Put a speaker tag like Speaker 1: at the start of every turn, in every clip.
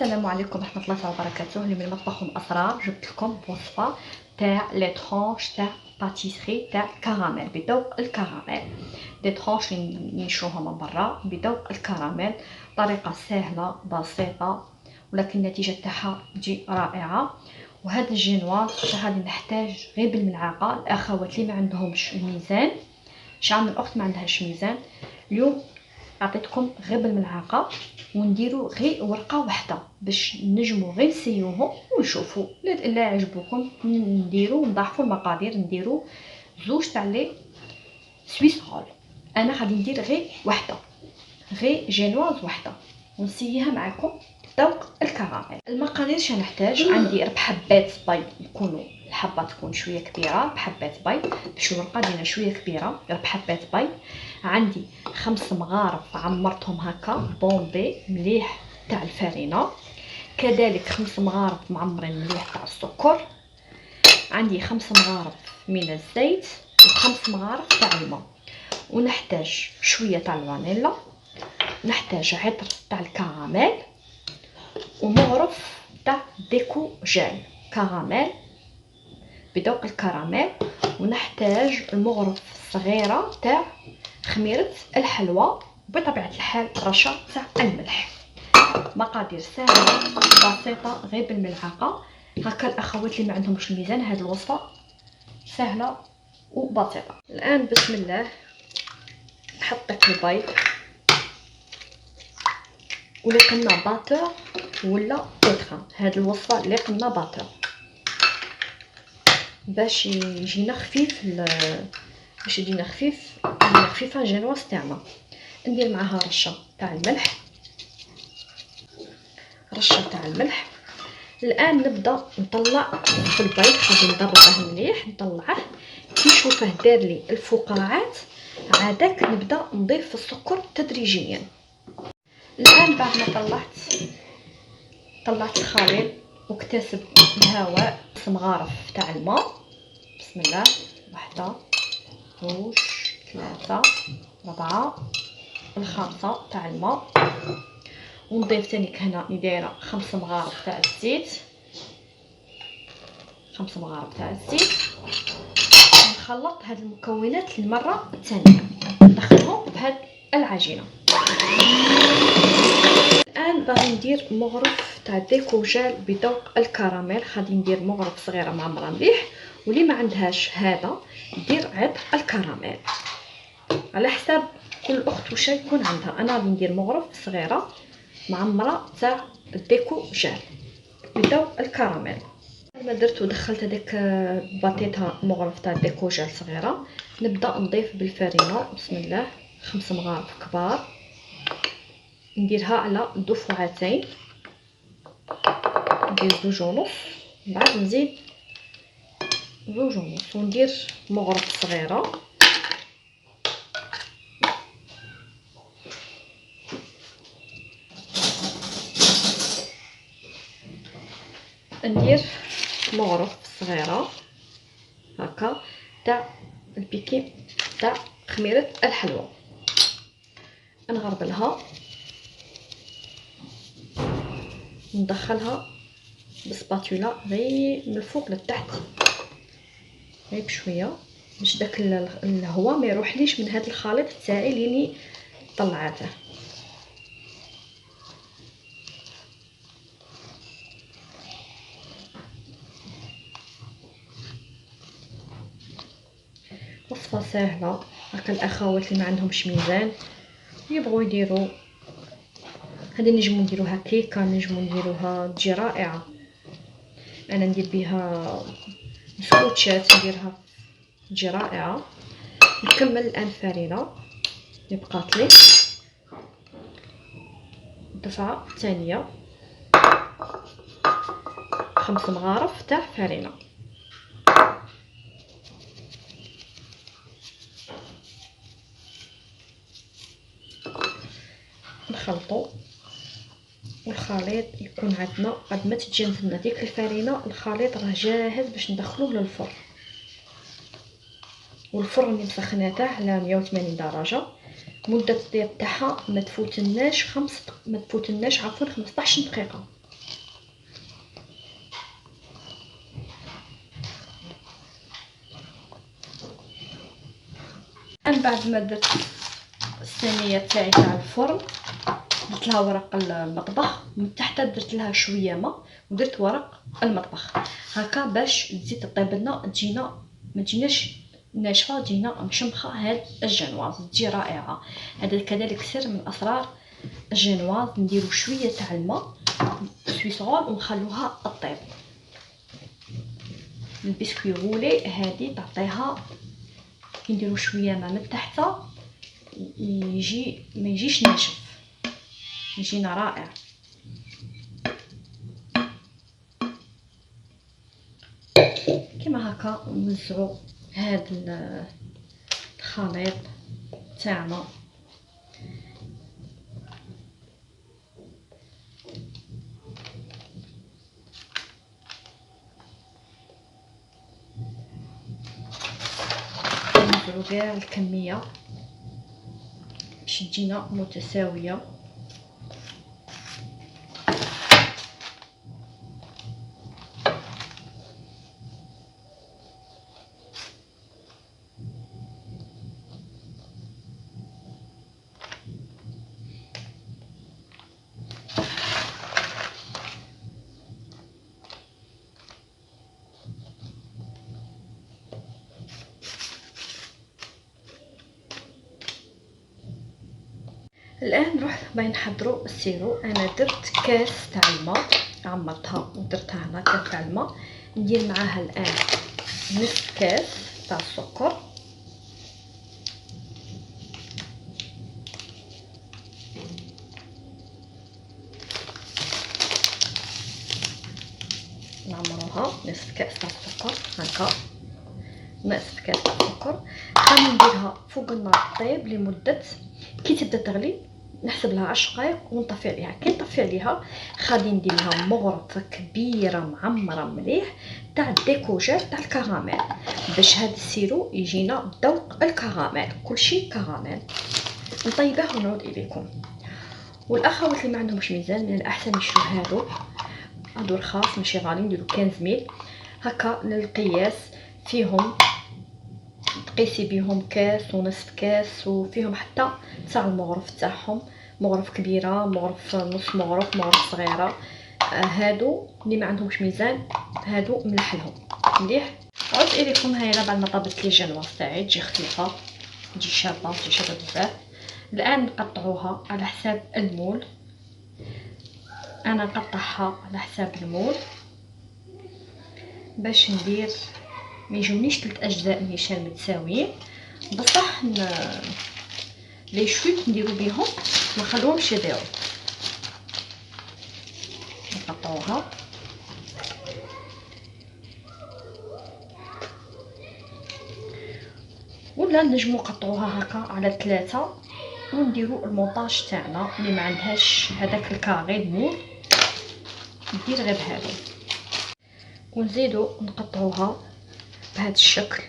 Speaker 1: السلام عليكم ورحمه الله وبركاته. اليوم من مطبخ اسرار جبت لكم وصفه تاع لي ترونش تاع باتيسري تاع كراميل بذوق الكراميل. دي ترونش اللي نشروها من برا بذوق الكراميل، طريقه سهله بسيطه ولكن النتيجه تاعها تجي رائعه. وهاد الجينواز غادي نحتاج غير بالملعقه. الاخوات اللي ما عندهمش الميزان، شحال من اخت ما عندهاش ميزان، اليوم عطيتكم غير بالملعقه ونديرو غير ورقه واحده باش نجمو غير نسيوهم ونشوفوا الا عجبوكم نديرو نضاعفوا المقادير. نديرو زوج تاع لي سويس رول. انا غادي ندير غير واحده، غير جينواز واحده ونسييها معكم ذوق الكراميل. المقادير شنحتاج: عندي 4 حبات بيض، يكونوا الحبه تكون شويه كبيره، بحبات بيض باش الورقه ديالنا شويه كبيره، 4 حبات بيض. عندي 5 مغارف عمرتهم هكا بومبي مليح تاع الفارينه، كذلك 5 مغارف معمرين مليح تاع السكر. عندي 5 مغارف من الزيت و5 مغارف تاع الماء. ونحتاج شويه تاع الفانيلا، نحتاج عطر تاع الكراميل ومغرف تاع ديكو جيل كراميل بذوق الكراميل. ونحتاج المغرف الصغيره تاع خميره الحلوى، بطبيعه الحال رشه تاع الملح. مقادير سهله بسيطه غير بالملعقه. هكا الاخوات اللي ما عندهمش الميزان هذه الوصفه سهله وبسيطه. الان بسم الله نحط داك البيض واللي قلنا باتور ولا بوتخا. هذه الوصفه اللي قلنا باتور باش يجينا خفيف باش يجينا خفيفه جينواز تاعنا. ندير معاها رشه تاع الملح، رشه تاع الملح. الان نبدا نطلع في البيض، غادي نضربه مليح نطلعه كي نشوفه دار لي الفقاعات عادك نبدا نضيف السكر تدريجيا. الان بعد ما طلعت الخليط واكتسب الهواء، مغارف تاع الماء. بسم الله، 1 2 3 4 الخامسه تاع الماء. ونضيف ثاني هنا دايره 5 مغارف تاع الزيت، 5 مغارف تاع الزيت. نخلط هاد المكونات للمره الثانيه، ندخلهم بهاد العجينه. الان باغي ندير مغرف تاع ديكو جيل بذوق الكراميل. غادي ندير مغرف صغيره معمره مليح، واللي ما عندهاش هذا دير عطر الكراميل على حساب كل اخت واش يكون عندها. انا غادي ندير مغرف صغيره معمره تاع الديكو جيل بذوق الكراميل. ما درت ودخلت هذيك باتيتها مغرف تاع ديكو جيل صغيره. نبدا نضيف بالفارينه. بسم الله، 5 مغارف كبار نديرها على دفعتين، ندير 2.5، بعد نزيد 2.5 وندير مغرف صغيره. ندير مغرف صغيره هكا تاع البيكي تاع خميره الحلوى. نغربلها ندخلها بسباتولا غير من الفوق للتحت، غير بشويه باش داك الهواء ما يروحليش من هذا الخليط تاعي اللي طلعاته. وصفه سهله هكا الاخوات اللي ما عندهمش ميزان يبغوا يديروا هذه. نجمو نديروها كيكه، نجمو نديروها تجي رائعه. انا ندير بها بسكوتشات، نديرها تجي رائعه. نكمل الان الفارينه اللي بقات لي، دفعه ثانيه 5 مغارف تاع فارينه. نخلطو والخليط يكون عندنا قد ما تتجنسنا ديك الفارينه. الخليط راه جاهز باش ندخلوه للفرن، والفرن اللي مسخناته على 180 درجه. مده الطياب تاعها ما تفوتناش 15 دقيقه. الان بعد ما درت الصينيه تاعي تاع الفرن درت لها ورق المطبخ، من تحت درت لها شويه ماء ودرت ورق المطبخ هكا باش تزيد تطيب لنا، تجينا ما تجيناش ناشفه، تجينا مشمخه. هاد الجنواز تجي رائعه. هذا كذلك سر من اسرار الجنواز. نديرو شويه تاع الماء سويسرول ونخلوها طيب. البسكوي غولي هادي تعطيها كي نديرو شويه ماء من تحت يجي ما يجيش ناشف، يجينا رائع. كما هكا نوزعو هاد الخليط تاعنا. نوزعو كاع الكميه باش تجينا متساويه. الان نروح باين نحضروا السيرو. انا درت كاس تاع الماء، عمرتها ودرتها هنا كاس تاع الماء. ندير معاها الان نصف كاس تاع السكر، نعمروها نصف كاس تاع السكر هكا، نصف كاس تاع السكر. غادي نديرها فوق النار طيب لمده كي تبدا تغلي، نحسب لها 10 دقائق ونطفي عليها. كي نطفي عليها غادي ندير لها مغرفه كبيره معمره مليح تاع الديكوجات تاع الكراميل، باش هذا السيرو يجينا ذوق الكراميل، كلشي كراميل. نطيبه ونعود اليكم. والاخوات اللي ما عندهمش ميزان من الاحسن يشرو هادو رخاص ماشي غاليين، نديرو 15 ميل هكا للقياس. فيهم تقيسي بيهم كاس ونصف كاس، وفيهم حتى تاع المغرف تاعهم، مغرف كبيره، مغرف نص مغرف، مغرف صغيره. هادو اللي ما عندهمش ميزان هادو ملحلهم مليح. عدت اليكم. هايله بعد ما طابت لي الجنواز تاعي تجي خفيفه، تجي شابه، تجي شابه بزاف. الان نقطعوها على حساب المول. انا نقطعها على حساب المول باش ندير ما يجونيش 3 اجزاء نيشان متساويين، بصح لي شوت نديرو بيهم ما نخلوهمش يضيعوا. نقطعوها ولا نجمو نقطعوها هكا على 3 ونديرو المونطاج تاعنا. اللي ما عندهاش هذاك الكاري المول ندير غير بهذا، ونزيدو نقطعوها بهذا الشكل.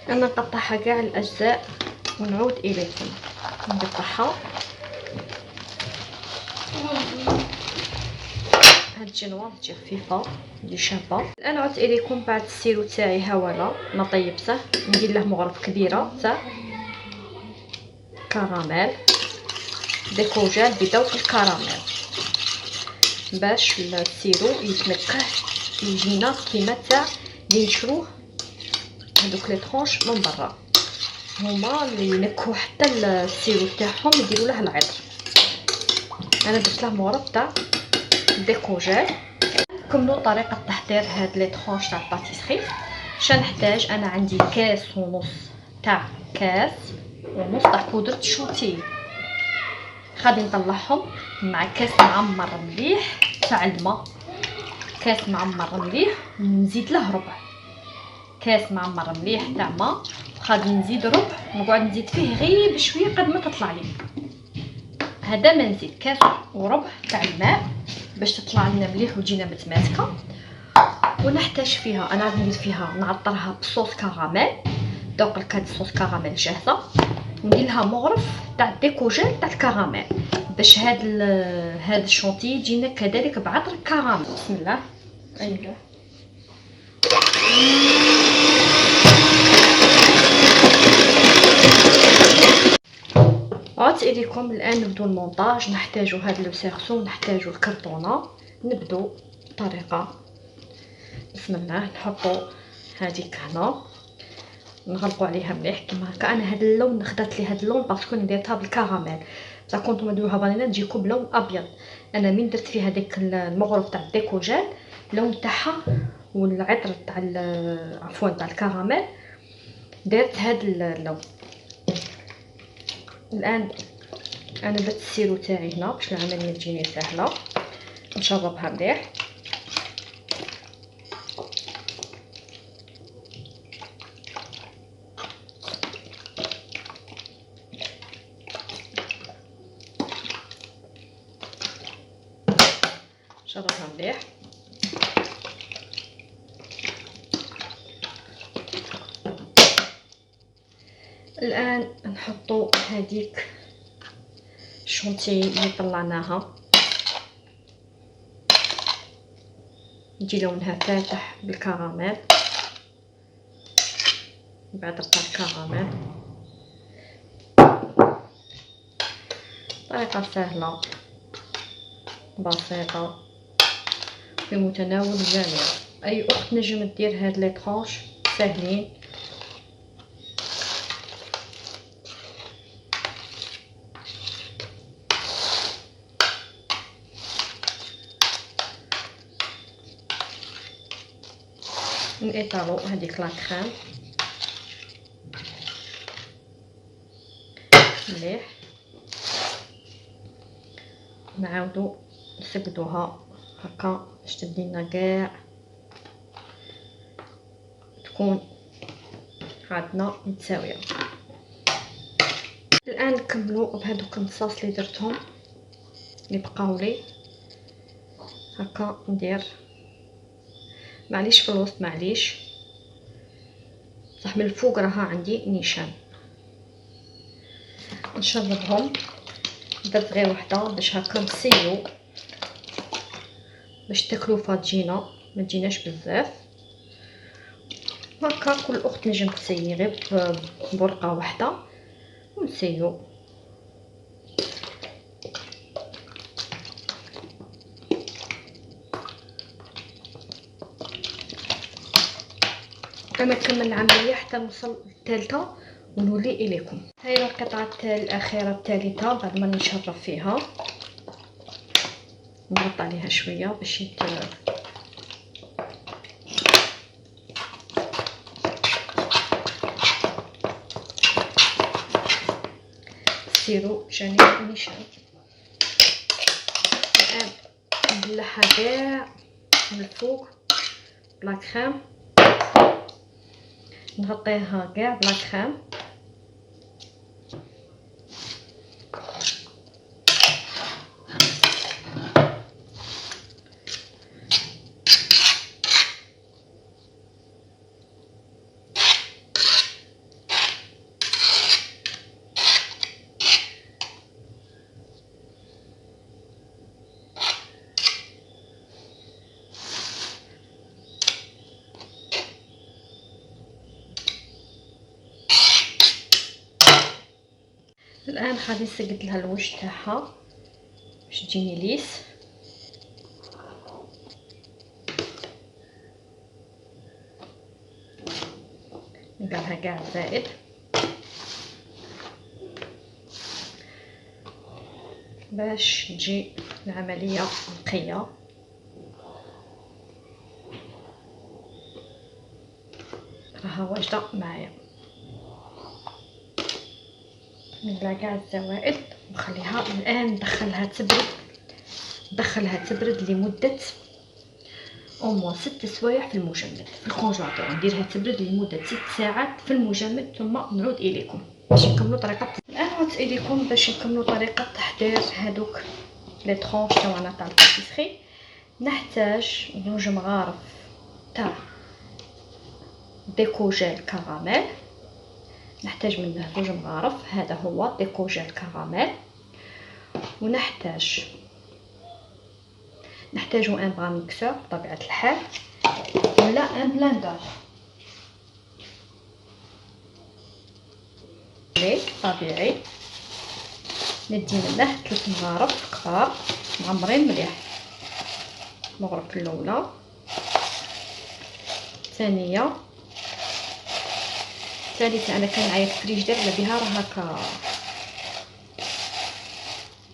Speaker 1: انا نقطعها كاع الاجزاء ونعود اليكم. نقطعها هاد الجنواز تجي خفيفه تجي شابه. الان عدت اليكم بعد السيرو تاعي. ها ولا ما طيبته، ندير له مغرف كبيره تاع كراميل ديكوجات بذوق الكراميل باش السيرو يتنكه يجينا كيما تاع اللي نشروه هذوك لي طرونش من برا. هما اللي ينكهوا حتى السيرو تاعهم يديروا له العطر. انا درت له مغرف تاع ديكوجات. كملوا طريقه تحضير هاد لي طرونش تاع الباتيسري. نحتاج انا عندي كاس ونص تاع بودره شوتي. غادي نطلعهم مع كاس معمر مليح تاع الماء، كاس معمر مليح. نزيد له ربع كاس معمر مليح تاع ماء، غادي نزيد ربع، نقعد نزيد فيه غير بشويه قد ما تطلع لي. هذا ما نزيد كاس وربع تاع الماء باش تطلع لنا مليح وتجينا متماسكه. ونحتاج فيها انا غادي ندير فيها نعطرها بصوص كراميل. دوك الكاد صوص كراميل جاهزه. وندير لها مغرف تاع ديكوجيل تاع الكراميل باش هاد الشونتي يجينا كذلك بعطر الكراميل. بسم الله. ايوا عدت اليكم. الان نبدو المونتاج. نحتاج هذا لو سيرسو، نحتاج الكرتونه. نبدو بطريقه. بسم الله. نحطو هذيك هنا، نغلقوا عليها مليح كيما هكا. انا هذا اللون خدات لي هذا اللون باسكو نديرتها بالكراميل. اذا كنتو ديروها فانيلا تجيكم بلون ابيض. انا من درت فيها ديك المغرف تاع الديكوجيل اللون تاعها والعطر تاع عفوا تاع الكراميل درت هذا اللون. الان انا درت السيرو تاعي هنا باش العمليه تجيني سهله. نشربها مليح. نشربها مليح. الان نحطو هذيك الشونتي اللي طلعناها، يجي لونها فاتح بالكراميل بعد تاع الكراميل. طريقه سهله بسيطه في متناول الجميع. اي اخت نجم دير هاد لي طرونش ساهلين. نيطالو هذيك لا كريم مليح. نعاودو نسقدوها هكا باش تدينا كاع تكون عندنا متساويه. الان نكملوا بهذوك الصوص اللي درتهم اللي بقاو لي. هكا ندير معليش في الوسط، معليش صح من الفوق راها عندي نيشان. نشربهم. درت غير وحده باش هكا نسيو باش التكلفه تجينا ما تجيناش بزاف. هكا كل اخت نجم تسيي غير بورقه واحده ونسيو. انا نكمل العمليه حتى نوصل الثالثه ونولي اليكم. هاي القطعه الاخيره الثالثه بعد ما نشرب فيها. نحط عليها شويه باش سيرو جاني نيشان. الان نبلعها كاع من الفوق بلا كريم، نغطيها كاع بلا كريم. الان غادي نسقد لها الوجه تاعها باش تجيني ليس. نديرها كاع زائد باش تجي العمليه نقيه. راها واجده معايا. نبلع كاع الزوائد ونخليها. الان ندخلها تبرد لمده او 6 سوايع في المجمد في الكونجيلاتور. نديرها تبرد لمده 6 ساعات في المجمد ثم نعود اليكم باش نكملوا طريقه. الان عدت اليكم باش نكملوا طريقه تحضير هذوك لي طرونش تاعنا تاع الباتيسري. نحتاج جوج مغارف تاع ديكوجيل كراميل، نحتاج منه 2 مغارف. هذا هو ديكوجيل كراميل. ونحتاجو ان بغا ميكسور بطبيعه الحال ولا ان بلندر طبيعي. ندي منه 3 مغارف كبار معمرين مليح. المغرفه الاولى، الثانيه، الثالثه. انا كان معايا الفريجدير ولا بها راه هكا.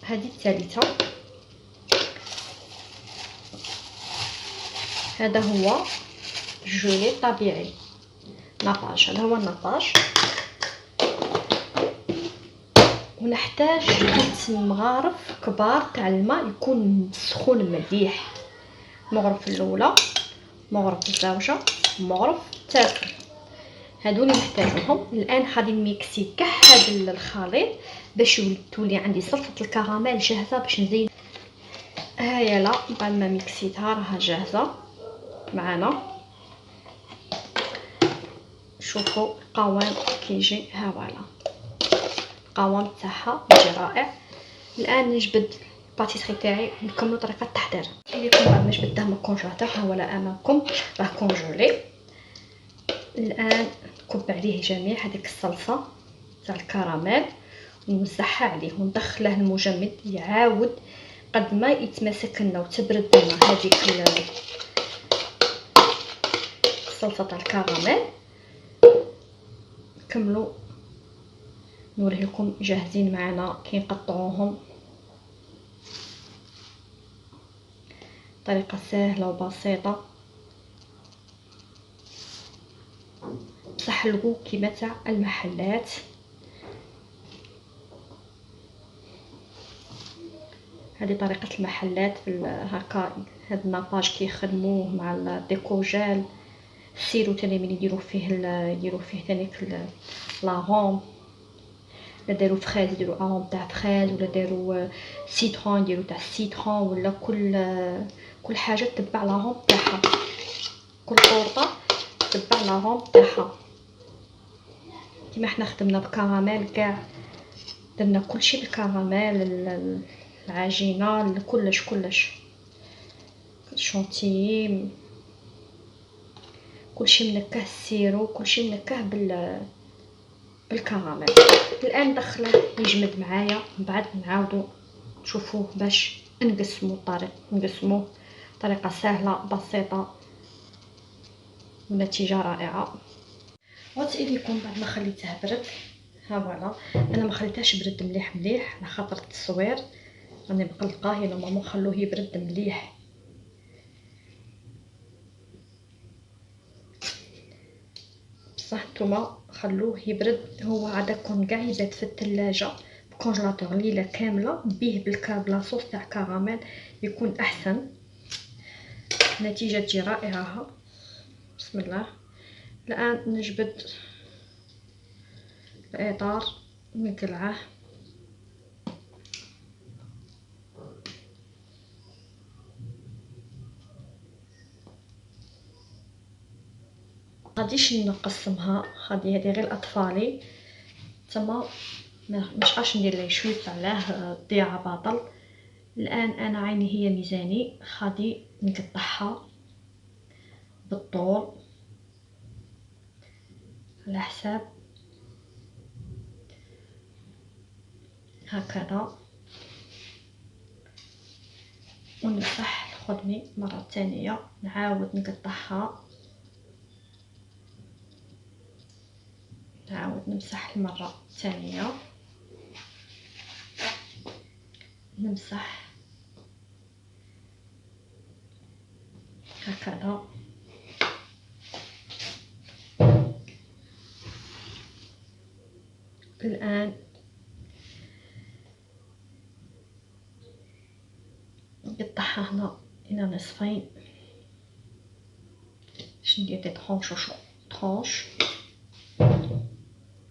Speaker 1: هذه الثالثه. هذا هو جولي طبيعي ناباج. هذا هو الناباج. ونحتاج 3 مغارف كبار تاع الماء يكون سخون مليح. المغرفه الاولى، المغرفه الزوجه، المغرف الثالث. هادو اللي نحتاجوهم. الان غادي نميكسي كاع هذا الخليط باش تولي عندي صلصه الكراميل جاهزه باش نزين. هيا لا بعد ما ميكسيتها راها جاهزه معنا. شوفوا القوام كيجي. ها فوالا القوام تاعها يجي رائع. الان نجبد الباتيسري تاعي ونكملوا طريقه التحضير. اليكم بعد ما جبدته من الكونجيلاتور. ها هو امامكم راه كونجولي. الان نكب عليه جميع هذيك الصلصه تاع الكراميل ونمسحها عليه وندخله المجمد يعاود قد ما يتماسك لنا وتبرد لنا هذيك الصلصه تاع الكراميل. نكملوا نوريه لكم جاهزين معنا كي نقطعوهم. طريقه سهله وبسيطه بصح الغو كيما تاع المحلات. هذه طريقه المحلات هكا. هاد الناباج كيخدموه مع الديكوجيل. السيرو تاني من يديروا فيه تاني لاغوم. لا داروا فريز يديروا اغوم تاع فريز، ولا داروا سيترون يديروا تاع السيترون، ولا كل حاجه تتبع لاغوم تاعها. كل طورطه تتبع لاغوم تاعها. كيما حنا خدمنا بكراميل كاع درنا كلشي بالكراميل. العجينه كلش شونتيي كلشي منكه. السيرو كلشي منكه بالكراميل. الان ندخله يجمد معايا. من بعد نعاودو نشوفوه باش نقسموه طريقه سهله بسيطه ونتيجه رائعه. وتأيديكم بعد ما خليته برد. ها فوالا انا ما خليتهاش برد مليح على خاطر التصوير راني مقلقه. هي نورمالمون خلوه يبرد مليح. بصح نتوما خلوه يبرد. هو عاده كون كاع يبات في الثلاجه بكونجيلاتور ليله كامله بيه لاصوص تاع كراميل يكون احسن. النتيجه تجي رائعه. بسم الله. الان نجبد الاطار نقلعه. غاديش نقسمها. هذه غير الاطفالي تما مابقاش ندير ليه شويط علاه ضياع باطل. الان انا عيني هي ميزاني. غادي نقطعها بالطول على حساب هكذا. ونمسح الخدمي مره ثانيه. نعاود نقطعها. نعاود نمسح المره الثانيه. نمسح هكذا. الان نقطعها هنا الى نصفين باش ندير دي طرونش.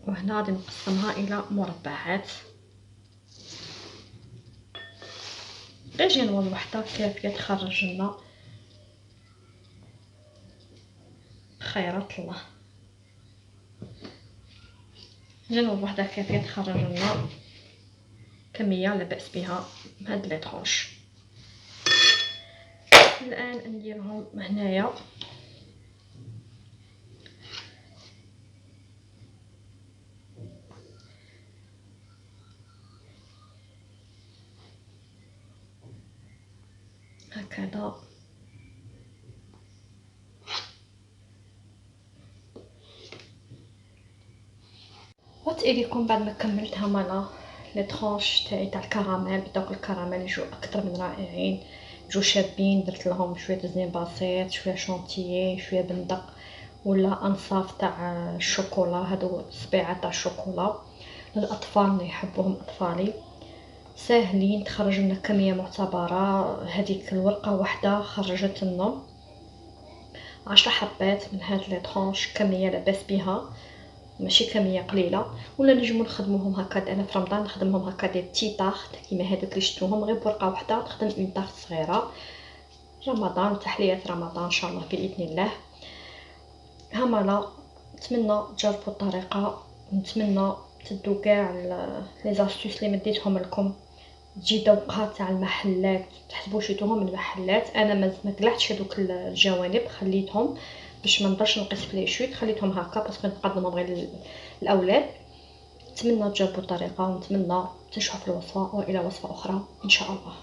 Speaker 1: وهنا غادي نقسمها الى مربعات. غير جينوال وحده كافيه تخرج لنا خيرات الله. جنوب وحده كافيه تخرج لنا كميه لا باس بها هاد لي طرونش. الان نديرهم هنايا هكذا. وتأليكم بعد ما كملت هما لي طرونش تاعي تاع الكراميل. بداو الكراميل يجو اكثر من رائعين، يجو شابين. درت لهم شويه زين بسيط، شويه شونتيي، شويه بندق ولا انصاف تاع الشوكولا. هادو صبيعات تاع الشوكولا للاطفال اللي يحبوهم اطفالي، ساهلين. تخرج لنا كميه معتبره. هذيك الورقه واحده خرجت لنا 10 حبات من هاد لي طرونش، كميه لاباس بها، ماشي كميه قليله. ولا نجمو نخدموهم هكا. انا في رمضان نخدمهم هكا دي بتي طاخت كيما هادوك اللي شفتوهم، غير بورقه واحده نخدم اون طاخت صغيره. رمضان وتحليات رمضان ان شاء الله باذن الله. همالا نتمنى تجربوا الطريقه، نتمنى تدو كاع لي زاستوس اللي مديتهم لكم، تجي ذوقها تاع المحلات، تحسبوا شيتوهم من المحلات. انا ما قلعتش هذوك الجوانب، خليتهم باش ما نبقاش نقص في لي شوت، خليتهم هكا باسكو نقدمهم غير الاولاد. نتمنى تجربوا الطريقه ونتمنى تنجحوا في الوصفه، والى وصفه اخرى ان شاء الله.